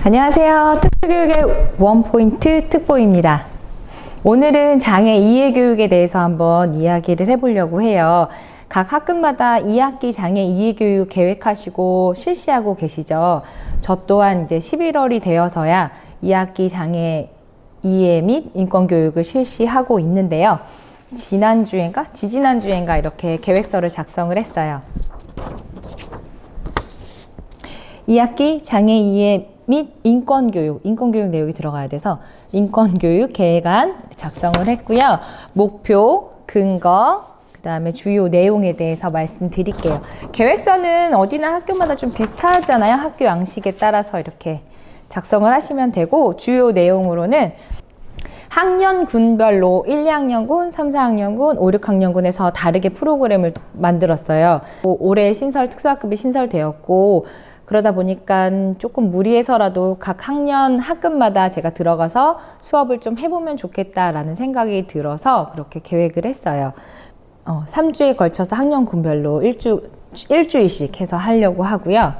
안녕하세요. 특수교육의 원포인트 특보입니다. 오늘은 장애 이해교육에 대해서 한번 이야기를 해보려고 해요. 각 학급마다 2학기 장애 이해교육 계획하시고 실시하고 계시죠. 저 또한 이제 11월이 되어서야 2학기 장애 이해 및 인권교육을 실시하고 있는데요. 지지난주인가 이렇게 계획서를 작성을 했어요. 2학기 장애 이해 및 인권교육 내용이 들어가야 돼서 인권교육 계획안 작성을 했고요. 목표, 근거, 그 다음에 주요 내용에 대해서 말씀드릴게요. 계획서는 어디나 학교마다 좀 비슷하잖아요. 학교 양식에 따라서 이렇게 작성을 하시면 되고, 주요 내용으로는 학년군별로 1, 2학년군, 3, 4학년군, 5, 6학년군에서 다르게 프로그램을 만들었어요. 올해 특수학급이 신설되었고, 그러다 보니까 조금 무리해서라도 각 학년 학급마다 제가 들어가서 수업을 좀 해보면 좋겠다라는 생각이 들어서 그렇게 계획을 했어요. 3주에 걸쳐서 학년군별로 일주일씩 해서 하려고 하고요.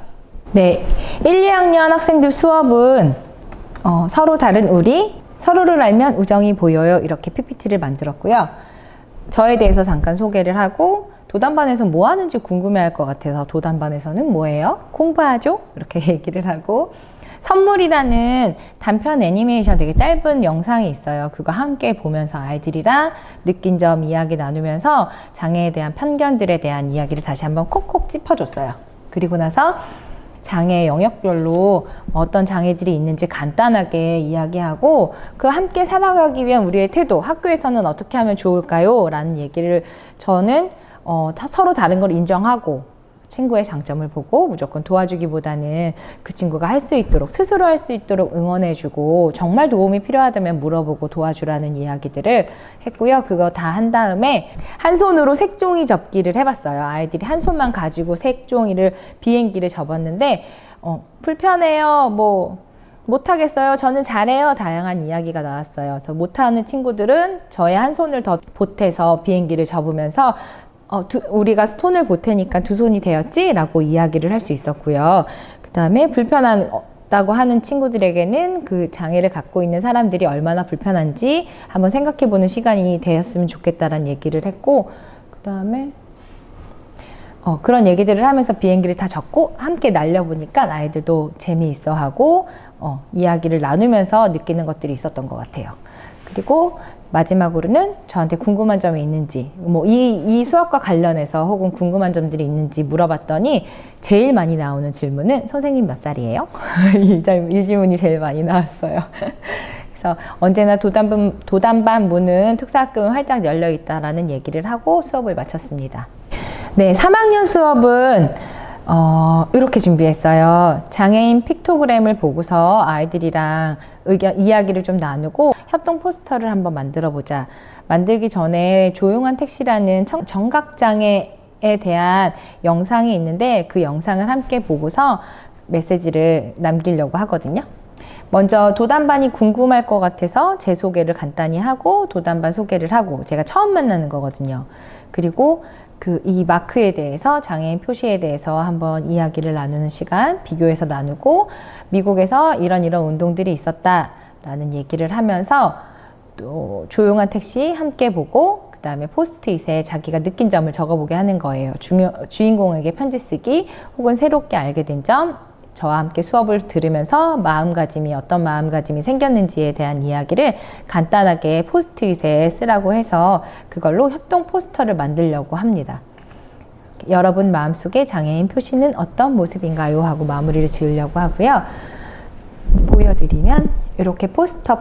네, 1, 2학년 학생들 수업은 서로 다른 우리, 서로를 알면 우정이 보여요. 이렇게 PPT를 만들었고요. 저에 대해서 잠깐 소개를 하고, 도단반에서 뭐 하는지 궁금해할 것 같아서 도단반에서는 뭐예요? 공부하죠? 이렇게 얘기를 하고, 선물이라는 단편 애니메이션 되게 짧은 영상이 있어요. 그거 함께 보면서 아이들이랑 느낀 점 이야기 나누면서 장애에 대한 편견들에 대한 이야기를 다시 한번 콕콕 짚어줬어요. 그리고 나서 장애 영역별로 어떤 장애들이 있는지 간단하게 이야기하고, 그 함께 살아가기 위한 우리의 태도, 학교에서는 어떻게 하면 좋을까요? 라는 얘기를 저는 서로 다른 걸 인정하고 친구의 장점을 보고 무조건 도와주기보다는 그 친구가 할 수 있도록, 스스로 할 수 있도록 응원해주고, 정말 도움이 필요하다면 물어보고 도와주라는 이야기들을 했고요. 그거 다 한 다음에 한 손으로 색종이 접기를 해봤어요. 아이들이 한 손만 가지고 색종이를, 비행기를 접었는데 불편해요, 못하겠어요, 저는 잘해요, 다양한 이야기가 나왔어요. 그래서 못하는 친구들은 저의 한 손을 더 보태서 비행기를 접으면서 우리가 손을 보태니까 두 손이 되었지? 라고 이야기를 할 수 있었고요. 그 다음에 불편하다고 하는 친구들에게는 그 장애를 갖고 있는 사람들이 얼마나 불편한지 한번 생각해보는 시간이 되었으면 좋겠다라는 얘기를 했고, 그 다음에 그런 얘기들을 하면서 비행기를 다 접고 함께 날려보니까 아이들도 재미있어 하고 이야기를 나누면서 느끼는 것들이 있었던 것 같아요. 그리고 마지막으로는 저한테 궁금한 점이 있는지, 이 수업과 관련해서 혹은 궁금한 점들이 있는지 물어봤더니 제일 많이 나오는 질문은 선생님 몇 살이에요? 이 질문이 제일 많이 나왔어요. 그래서 언제나 도단반 문은 특수학급은 활짝 열려 있다라는 얘기를 하고 수업을 마쳤습니다. 네, 3학년 수업은 이렇게 준비했어요. 장애인 픽토그램을 보고서 아이들이랑 이야기를 좀 나누고 협동 포스터를 한번 만들어 보자. 만들기 전에 조용한 택시라는 청각장애에 대한 영상이 있는데 그 영상을 함께 보고서 메시지를 남기려고 하거든요. 먼저 도단반이 궁금할 것 같아서 제 소개를 간단히 하고 도단반 소개를 하고, 제가 처음 만나는 거거든요. 그리고 이 마크에 대해서, 장애인 표시에 대해서 한번 이야기를 나누는 시간, 비교해서 나누고, 미국에서 이런 운동들이 있었다라는 얘기를 하면서 또 조용한 택시 함께 보고, 그 다음에 포스트잇에 자기가 느낀 점을 적어보게 하는 거예요. 주인공에게 편지 쓰기, 혹은 새롭게 알게 된 점, 저와 함께 수업을 들으면서 어떤 마음가짐이 생겼는지에 대한 이야기를 간단하게 포스트잇에 쓰라고 해서 그걸로 협동 포스터를 만들려고 합니다. 여러분 마음속에 장애인 표시는 어떤 모습인가요? 하고 마무리를 지으려고 하고요. 보여드리면 이렇게 포스터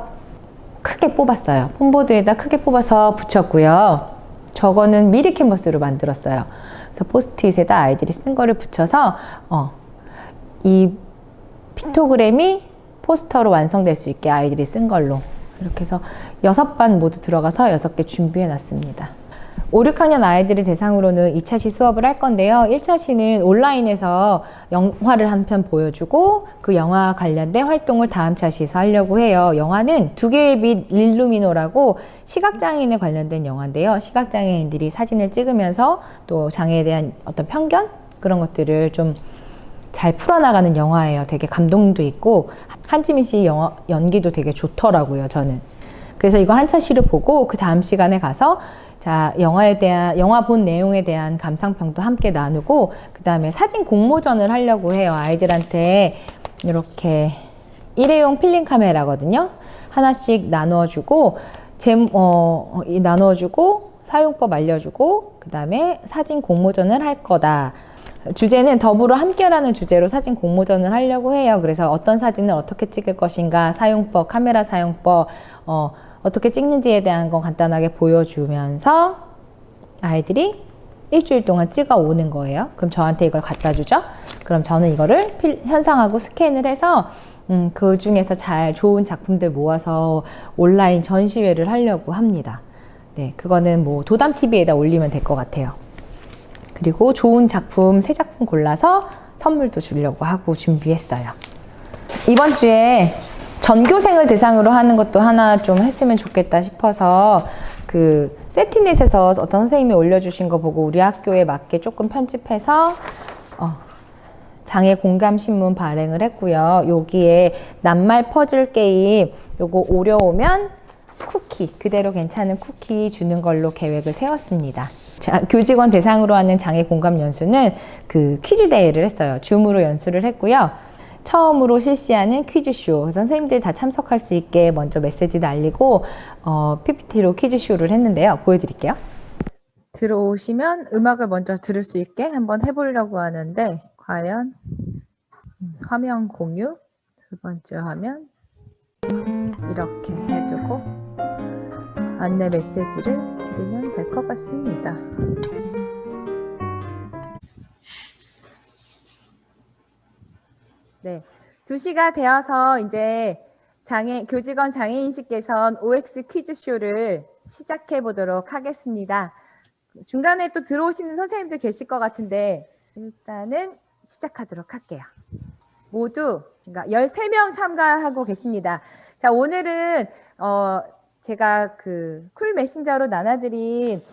크게 뽑았어요. 폼보드에다 크게 뽑아서 붙였고요. 저거는 미리 캔버스로 만들었어요. 그래서 포스트잇에다 아이들이 쓴 거를 붙여서 이 픽토그램이 포스터로 완성될 수 있게 아이들이 쓴 걸로 이렇게 해서 6반 모두 들어가서 6개 준비해 놨습니다. 5, 6학년 아이들을 대상으로는 2차시 수업을 할 건데요. 1차시는 온라인에서 영화를 한 편 보여주고 그 영화 관련된 활동을 다음 차시에서 하려고 해요. 영화는 두 개의 빛 릴루미노라고 시각장애인에 관련된 영화인데요. 시각장애인들이 사진을 찍으면서 또 장애에 대한 어떤 편견? 그런 것들을 좀 잘 풀어나가는 영화예요. 되게 감동도 있고 한지민 씨 연기도 되게 좋더라고요, 저는. 그래서 이거 한 차시를 보고 그 다음 시간에 가서 자, 영화 본 내용에 대한 감상평도 함께 나누고 그 다음에 사진 공모전을 하려고 해요. 아이들한테 이렇게 일회용 필름 카메라거든요. 하나씩 나누어주고 나누어주고 사용법 알려주고 그 다음에 사진 공모전을 할 거다. 주제는 더불어 함께라는 주제로 사진 공모전을 하려고 해요. 그래서 어떤 사진을 어떻게 찍을 것인가, 사용법, 카메라 사용법, 어떻게 찍는지에 대한 거 간단하게 보여주면서 아이들이 일주일 동안 찍어 오는 거예요. 그럼 저한테 이걸 갖다 주죠. 그럼 저는 이거를 현상하고 스캔을 해서 그 중에서 좋은 작품들 모아서 온라인 전시회를 하려고 합니다. 네, 그거는 뭐 도담TV에다 올리면 될 것 같아요. 그리고 좋은 작품, 3작품 골라서 선물도 주려고 하고 준비했어요. 이번 주에 전교생을 대상으로 하는 것도 하나 좀 했으면 좋겠다 싶어서 그 세티넷에서 어떤 선생님이 올려주신 거 보고 우리 학교에 맞게 조금 편집해서 장애 공감 신문 발행을 했고요. 여기에 낱말 퍼즐 게임 요거 어려우면 쿠키, 그대로 괜찮은 쿠키 주는 걸로 계획을 세웠습니다. 교직원 대상으로 하는 장애 공감 연수는 그 퀴즈 대회를 했어요. 줌으로 연수를 했고요. 처음으로 실시하는 퀴즈쇼. 선생님들이 다 참석할 수 있게 먼저 메시지 날리고 PPT로 퀴즈쇼를 했는데요. 보여드릴게요. 들어오시면 음악을 먼저 들을 수 있게 한번 해보려고 하는데 과연 화면 공유, 두 번째 화면 이렇게 해두고 안내 메시지를 드리면 될 것 같습니다. 네, 2시가 되어서 이제 교직원 장애인식 개선 OX 퀴즈쇼를 시작해 보도록 하겠습니다. 중간에 또 들어오시는 선생님들 계실 것 같은데 일단은 시작하도록 할게요. 모두 13명 참가하고 계십니다. 자, 오늘은 제가 그 쿨 메신저로 나눠드린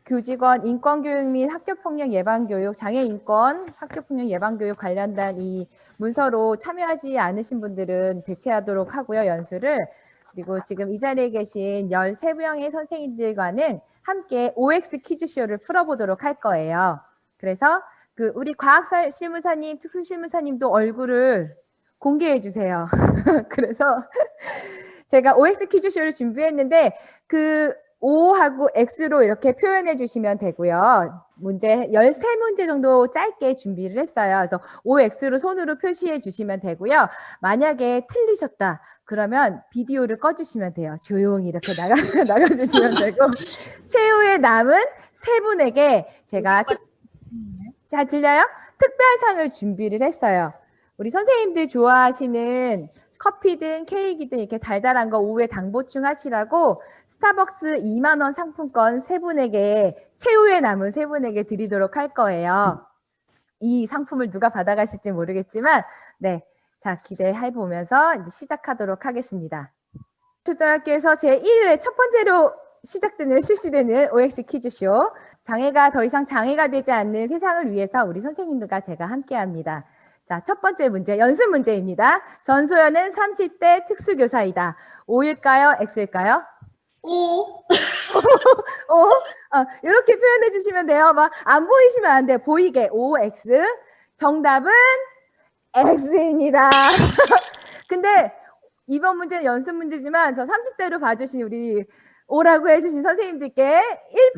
교직원 인권교육 및 학교폭력 예방교육, 장애인권 학교폭력 예방교육 관련된 이 문서로 참여하지 않으신 분들은 대체하도록 하고요, 연수를. 그리고 지금 이 자리에 계신 13명의 선생님들과는 함께 OX 퀴즈쇼를 풀어보도록 할 거예요. 그래서 우리 과학실무사님, 특수실무사님도 얼굴을 공개해 주세요. 그래서 제가 OX 퀴즈쇼를 준비했는데 O하고 X로 이렇게 표현해 주시면 되고요. 문제 13문제 정도 짧게 준비를 했어요. 그래서 OX로 손으로 표시해 주시면 되고요. 만약에 틀리셨다. 그러면 비디오를 꺼주시면 돼요. 조용히 이렇게 나가주시면 되고 최후에 남은 3분에게 제가 잘 들려요? 특별상을 준비를 했어요. 우리 선생님들 좋아하시는 커피든 케이크든 이렇게 달달한 거 오후에 당 보충하시라고 스타벅스 2만 원 상품권 3분에게 최후에 남은 3분에게 드리도록 할 거예요. 이 상품을 누가 받아가실지 모르겠지만 네, 자 기대해 보면서 이제 시작하도록 하겠습니다. 초등학교에서 제1회 첫 번째로 실시되는 OX 퀴즈쇼 장애가 더 이상 장애가 되지 않는 세상을 위해서 우리 선생님들과 제가 함께합니다. 자, 첫 번째 문제, 연습 문제입니다. 전소연은 30대 특수교사이다. O일까요? X일까요? O. 이렇게 표현해 주시면 돼요. 막 안 보이시면 안 돼요. 보이게. O, X. 정답은 X입니다. 근데 이번 문제는 연습 문제지만 저 30대로 봐주신 우리 O라고 해주신 선생님들께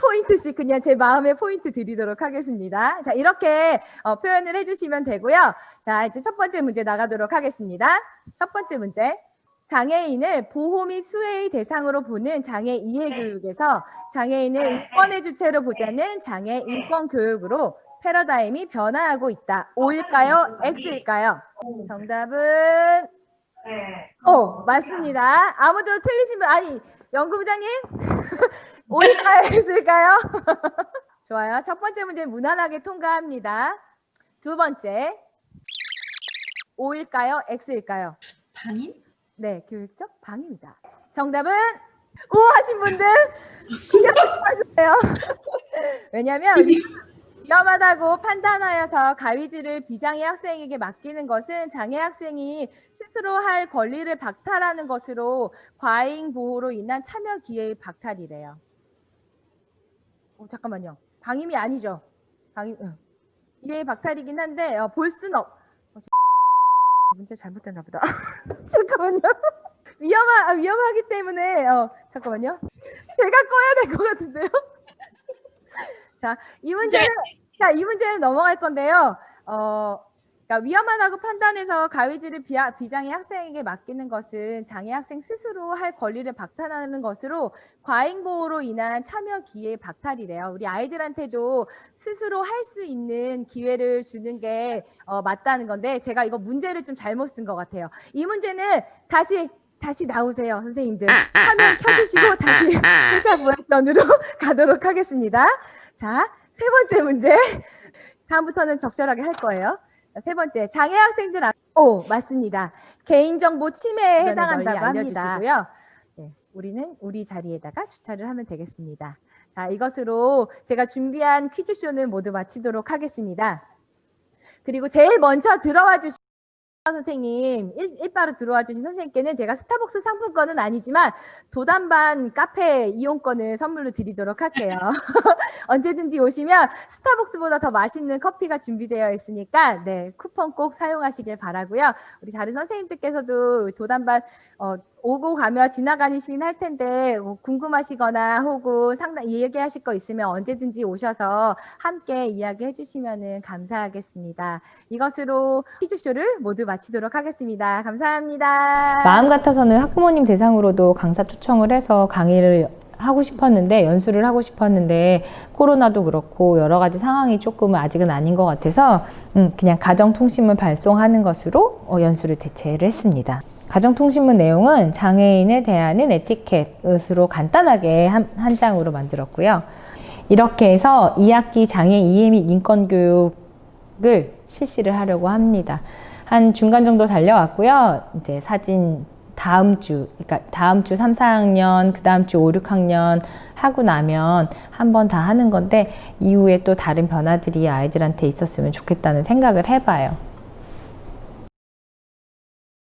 1포인트씩 그냥 제 마음의 포인트 드리도록 하겠습니다. 자, 이렇게 표현을 해주시면 되고요. 자, 이제 첫 번째 문제 나가도록 하겠습니다. 첫 번째 문제. 장애인을 보호 및 수혜의 대상으로 보는 장애 이해 교육에서 장애인을 인권의 주체로 보자는 장애 인권 교육으로 패러다임이 변화하고 있다. O일까요? X일까요? 정답은 맞습니다. 아무도 틀리신 분 아니 연구부장님 O일까요? X일까요? 좋아요. 첫 번째 문제 무난하게 통과합니다. 두 번째 O일까요? X일까요? 방임? 네, 교육적 방입니다. 정답은 O 하신 분들 그냥 봐주세요. 왜냐면 위험하다고 판단하여서 가위질을 비장애 학생에게 맡기는 것은 장애 학생이 스스로 할 권리를 박탈하는 것으로 과잉 보호로 인한 참여 기회의 박탈이래요. 잠깐만요. 방임이 아니죠. 방임, 기회의 박탈이긴 한데 볼 수는 문제 잘못됐나 보다. 잠깐만요. 위험하기 때문에 잠깐만요. 제가 꺼야 될 것 같은데요. 자, 이 문제는 넘어갈 건데요. 그러니까 위험하다고 판단해서 가위질을 비장애 학생에게 맡기는 것은 장애 학생 스스로 할 권리를 박탈하는 것으로 과잉 보호로 인한 참여 기회 박탈이래요. 우리 아이들한테도 스스로 할 수 있는 기회를 주는 게 맞다는 건데 제가 이거 문제를 좀 잘못 쓴 것 같아요. 이 문제는 다시 나오세요, 선생님들. 화면 켜주시고 다시 회사부활전으로 가도록 하겠습니다. 자, 세 번째 문제. 다음부터는 적절하게 할 거예요. 세 번째, 장애 학생들 맞습니다. 개인정보 침해에 해당한다고 합니다. 네, 우리는 우리 자리에다가 주차를 하면 되겠습니다. 자, 이것으로 제가 준비한 퀴즈쇼는 모두 마치도록 하겠습니다. 그리고 제일 먼저 들어와 주신 선생님, 일바로 들어와 주신 선생님께는 제가 스타벅스 상품권은 아니지만 도담반 카페 이용권을 선물로 드리도록 할게요. 언제든지 오시면 스타벅스보다 더 맛있는 커피가 준비되어 있으니까 네, 쿠폰 꼭 사용하시길 바라고요. 우리 다른 선생님들께서도 도담반 오고 가며 지나가시긴 할 텐데 궁금하시거나 혹은 상담 얘기하실 거 있으면 언제든지 오셔서 함께 이야기해 주시면 감사하겠습니다. 이것으로 퀴즈쇼를 모두 마치도록 하겠습니다. 감사합니다. 마음 같아서는 학부모님 대상으로도 강사 초청을 해서 강의를 하고 싶었는데 연수를 하고 싶었는데 코로나도 그렇고 여러 가지 상황이 조금 아직은 아닌 것 같아서 그냥 가정통신문 발송하는 것으로 연수를 대체를 했습니다. 가정통신문 내용은 장애인을 대하는 에티켓으로 간단하게 한 장으로 만들었고요. 이렇게 해서 2학기 장애 이해 및 인권 교육을 실시를 하려고 합니다. 한 중간 정도 달려왔고요. 이제 사진 다음 주 3, 4학년, 그 다음 주 5, 6학년 하고 나면 한 번 다 하는 건데 이후에 또 다른 변화들이 아이들한테 있었으면 좋겠다는 생각을 해봐요.